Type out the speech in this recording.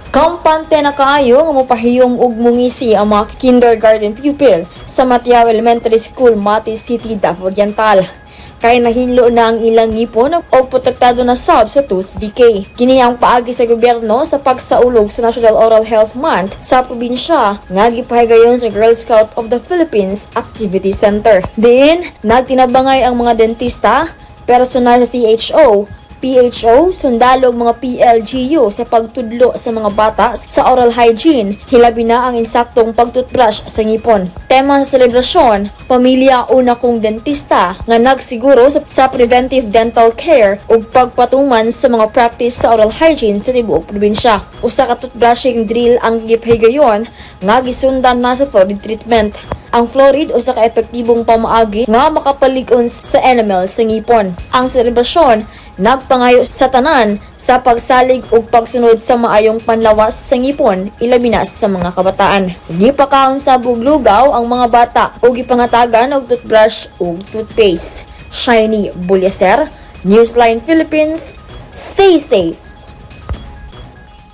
Kampante na kaayo nga mopahiyom og mungisi ang mga kindergarten pupil sa Matiao Elementary School, Mati City, Davao Oriental. Kaya nahinlo na ang ilang ngipon o protektado na sab sa tooth decay. Kini ang paagi sa gobyerno sa pagsaulog sa National Oral Health Month sa probinsya nga gipahigayon sa Girl Scout of the Philippines Activity Center. Diin, nagtinabangay ang mga dentista, personal sa CHO, PHO, sundalo ug mga PLGU sa pagtudlo sa mga bata sa oral hygiene, hilabi na ang insaktong pag-toothbrush sa ngipon. Tema sa selebrasyon, pamilya una kong dentista nga nagsiguro sa preventive dental care ug pagpatuman sa mga practice sa oral hygiene sa tibuok probinsya. Usa ka toothbrushing drill ang gipahigayon nga gisundan na sa fluoride treatment. Ang fluoride usa ka epektibong pamaagi nga makapalig-on sa enamel sa ngipon. Ang selebrasyon nagpangayo sa tanan sa pagsalig ug pagsunod sa maayong panlawas sa ngipon, ilabi na sa mga kabataan. Gipakaon sa buglugaw ang mga bata ug gipangatagan og toothbrush ug toothpaste. Shiny Bulyaser, Newsline Philippines. Stay safe!